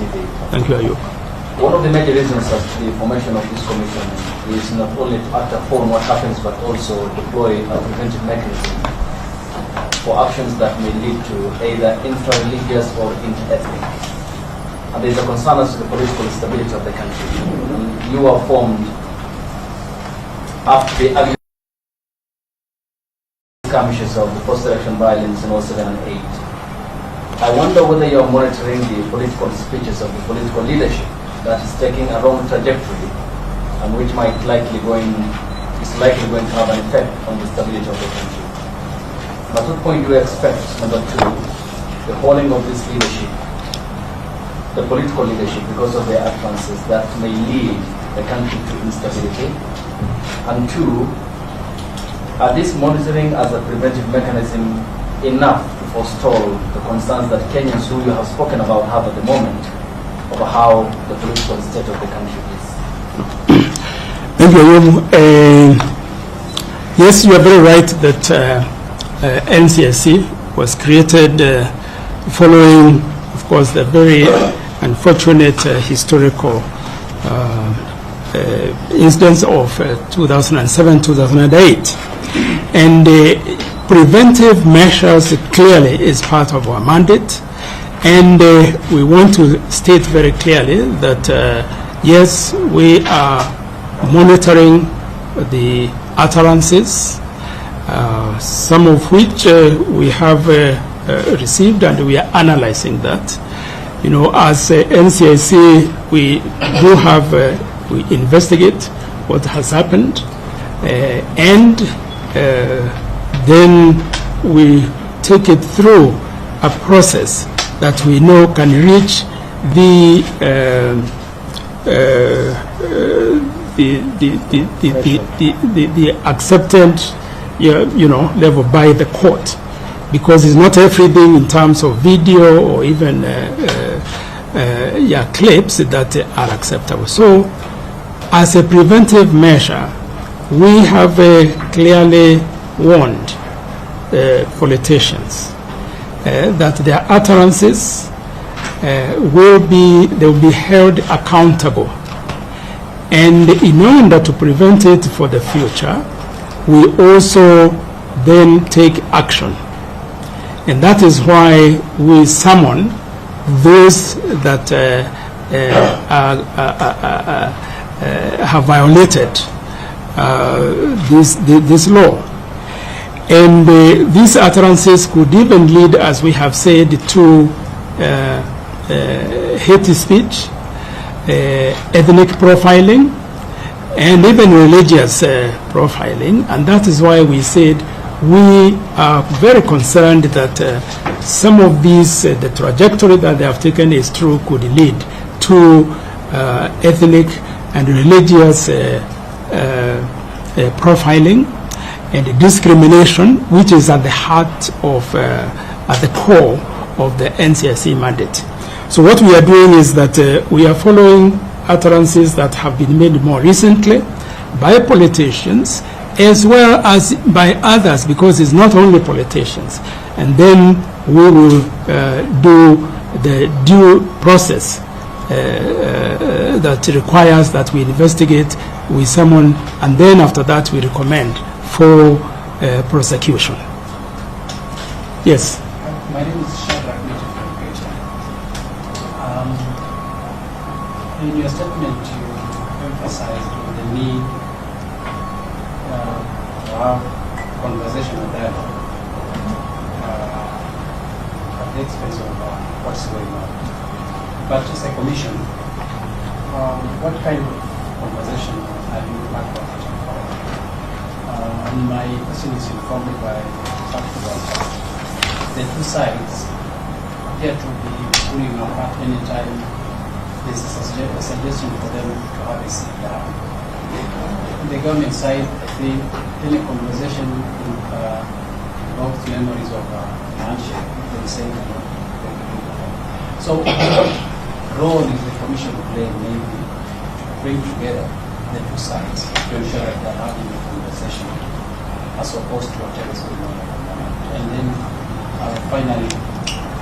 TV. Thank you, Ayub. One of the major reasons of the formation of this commission is not only to act upon what happens, but also deploy a preventive mechanism for actions that may lead to either intra-religious or inter-ethnic. And there is a concern as to the political stability of the country. You are formed after the ugly skirmishes of the post-election violence in 07 and 8. I wonder whether you are monitoring the political speeches of the political leadership that is taking a wrong trajectory and which is likely going to have an effect on the stability of the country. At what point do you expect, number two, the holding of this leadership, the political leadership, because of their utterances that may lead the country to instability? And two, are this monitoring as a preventive mechanism enough to forestall the concerns that Kenyans who you have spoken about have at the moment over how the political state of the country is? Thank you. Yes, you are very right that NCIC was created following, of course, the very unfortunate historical incidents of 2007-2008. And preventive measures clearly is part of our mandate. And we want to state very clearly that, yes, we are monitoring the utterances, some of which we have received, and we are analyzing that. You know, as NCIC, we do have, we investigate what has happened, and then we take it through a process that we know can reach the accepted, level by the court, because it's not everything in terms of video or even clips that are acceptable. So, as a preventive measure, we have clearly warned politicians that their utterances will be held accountable, and in order to prevent it for the future, we also then take action, and that is why we summon those that have violated this law. And these utterances could even lead, as we have said, to hate speech, ethnic profiling, and even religious profiling. And that is why we said we are very concerned that some of these, the trajectory that they have taken is true, could lead to ethnic and religious profiling and discrimination, which is at the heart of, at the core of the NCIC mandate. So what we are doing is that we are following utterances that have been made more recently by politicians as well as by others, because it's not only politicians. And then we will do the due process that requires that we investigate, we summon, and then after that we recommend for prosecution. Yes. My name is Shadrach. In your statement, you emphasized the need to have conversational dialogue at the expense of what's going on. But as a commission, what kind of conversation are you advocating for? And my question is informed by the fact that the two sides appear to be pulling apart any time there's a suggestion for them to have a sit down. On the government side, I think any conversation evokes memories of a handshake, they say. So, what role is the commission playing maybe to bring together the two sides to ensure that they're having a conversation as opposed to whatever is going on? And then finally,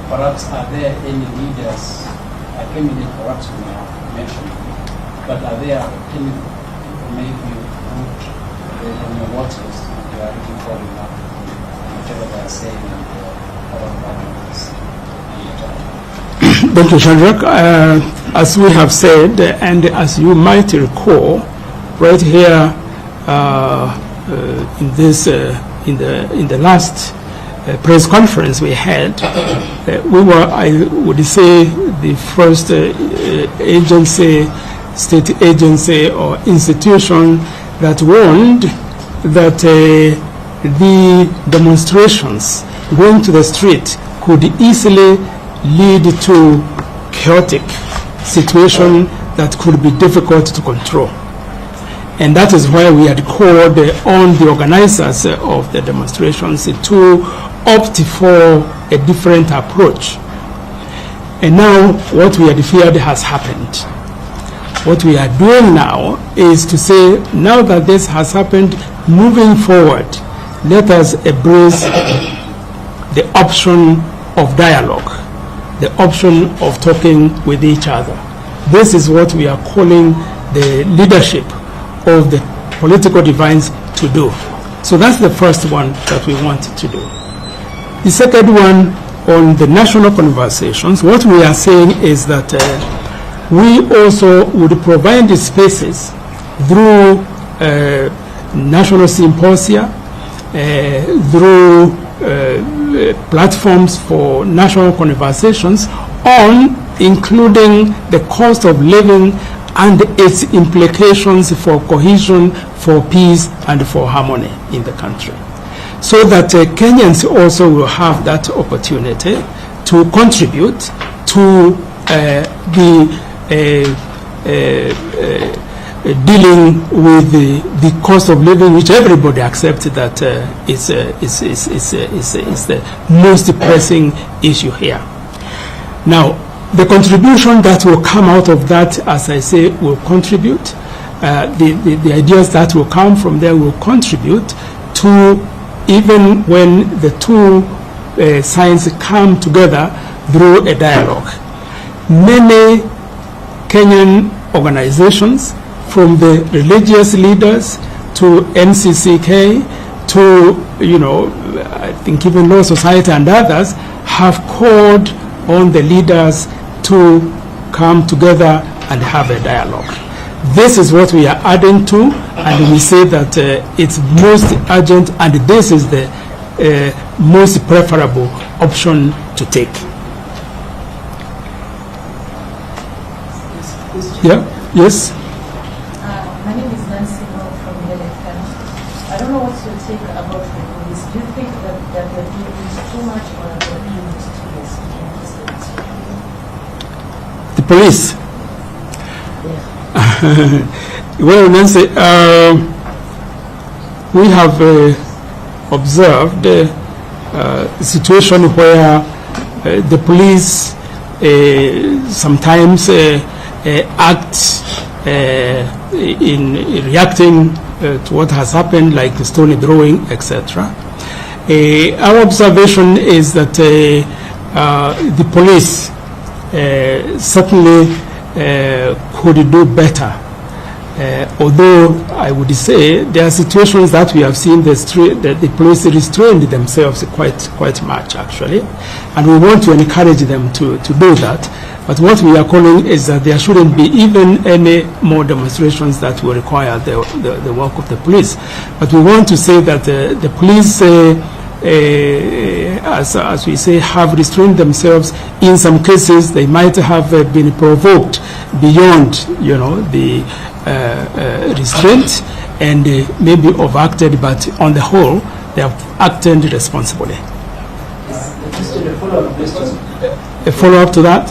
perhaps are there any leaders I came in it for what you mentioned, but are there any maybe root on your watch list you are looking for in that, whatever they are saying and other problems? Thank you, Shadrach. As we have said, and as you might recall, right here in this in the last press conference we had, we were, I would say, the first agency, state agency or institution that warned that the demonstrations going to the street could easily lead to chaotic situation that could be difficult to control. And that is why we had called on the organizers of the demonstrations to opt for a different approach. And now what we had feared has happened. What we are doing now is to say, now that this has happened, moving forward, let us embrace the option of dialogue, the option of talking with each other. This is what we are calling the leadership of the political divines to do. So that's the first one that we wanted to do. The second one, on the national conversations, what we are saying is that we also would provide the spaces through national symposia, through platforms for national conversations on including the cost of living and its implications for cohesion, for peace, and for harmony in the country. So that Kenyans also will have that opportunity to contribute to dealing with the cost of living, which everybody accepts that is the most pressing issue here. Now, the contribution that will come out of that, as I say, will contribute. The ideas that will come from there will contribute to, even when the two sides come together through a dialogue. Many Kenyan organizations, from the religious leaders to NCIC to, you know, I think even Law Society and others, have called on the leaders to come together and have a dialogue. This is what we are adding to, and we say that it's most urgent, and this is the most preferable option to take. Yeah? Yes? My name is Nancy from Uzalendo. I don't know what's your take about the police. Do you think that they're doing this too much, or they're doing this too less? The police? Yeah. Well, Nancy, we have observed a situation where the police sometimes act in reacting to what has happened, like stone throwing, etc. Our observation is that the police certainly could do better. Although I would say there are situations that we have seen the police restrained themselves quite much, actually, and we want to encourage them to do that. But what we are calling is that there shouldn't be even any more demonstrations that will require the work of the police. But we want to say that the police, as we say, have restrained themselves. In some cases, they might have been provoked beyond, you know, the restraint, and maybe overacted. But on the whole, they have acted responsibly. Just a follow-up question. A follow-up to that?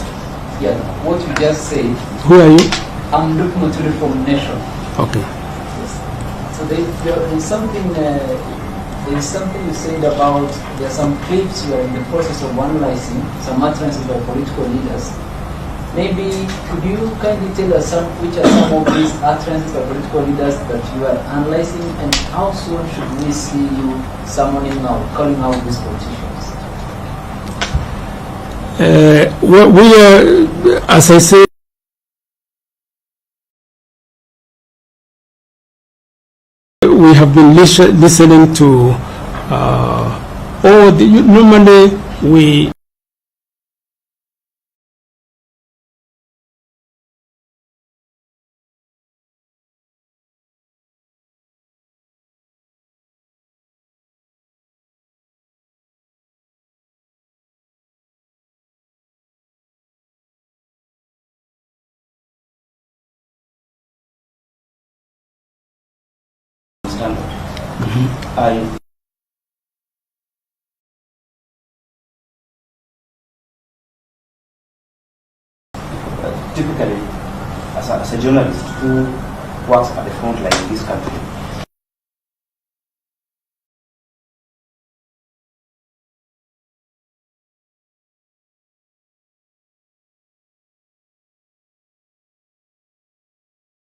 Yeah, what you just said. Who are you? I'm looking at Reform Nation. Okay. So there is something you said about, there are some clips you are in the process of analyzing, some utterances by political leaders. Maybe could you kindly tell us which are some of these utterances by political leaders that you are analyzing, and how soon should we see you summoning out, calling out these politicians? we are, as I said, we have been listening to normally we typically, as a journalist who works at the front line in this country,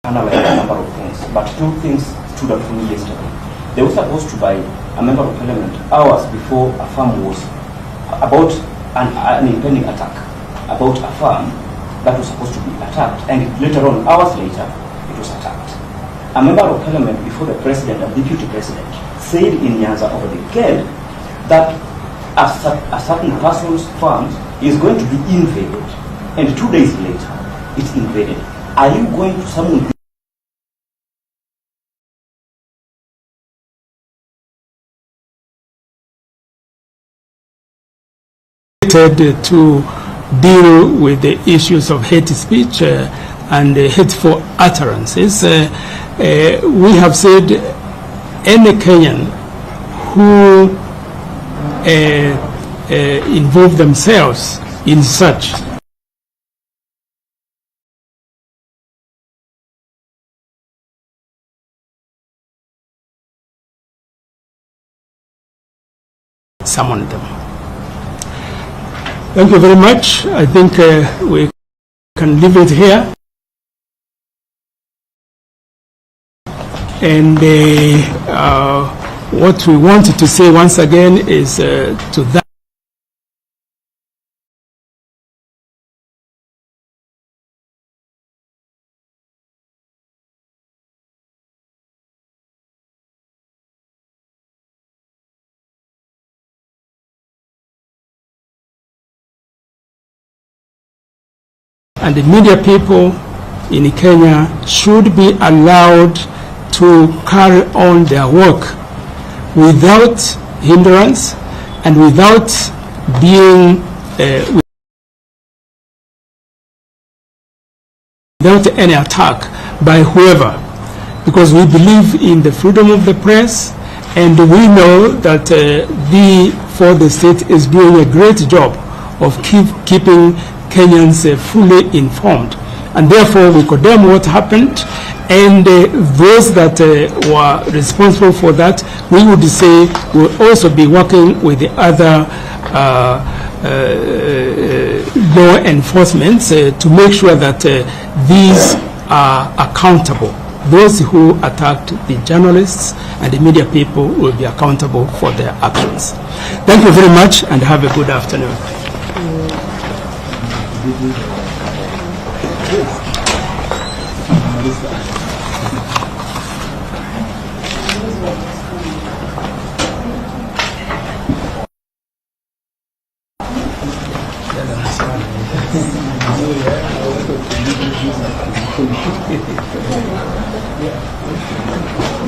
analyze a number of things, but two things stood out for me yesterday. They were supposed to buy a member of parliament hours before a farm was about an impending attack, about a farm that was supposed to be attacked, and later on, hours later, it was attacked. A member of parliament before the president and deputy president said in Nyanza over the weekend that a certain person's farm is going to be invaded, and 2 days later, it's invaded. Are you going to summon to deal with the issues of hate speech and hateful utterances? We have said any Kenyan who involve themselves in such summon them. Thank you very much. I think we can leave it here. And what we wanted to say once again is to that and the media people in Kenya should be allowed to carry on their work without hindrance and without being without any attack by whoever, because we believe in the freedom of the press, and we know that the state is doing a great job of keeping Kenyans fully informed, and therefore we condemn what happened, and those that were responsible for that, we would say will also be working with the other law enforcement to make sure that these are accountable. Those who attacked the journalists and the media people will be accountable for their actions. Thank you very much and have a good afternoon. Yeah.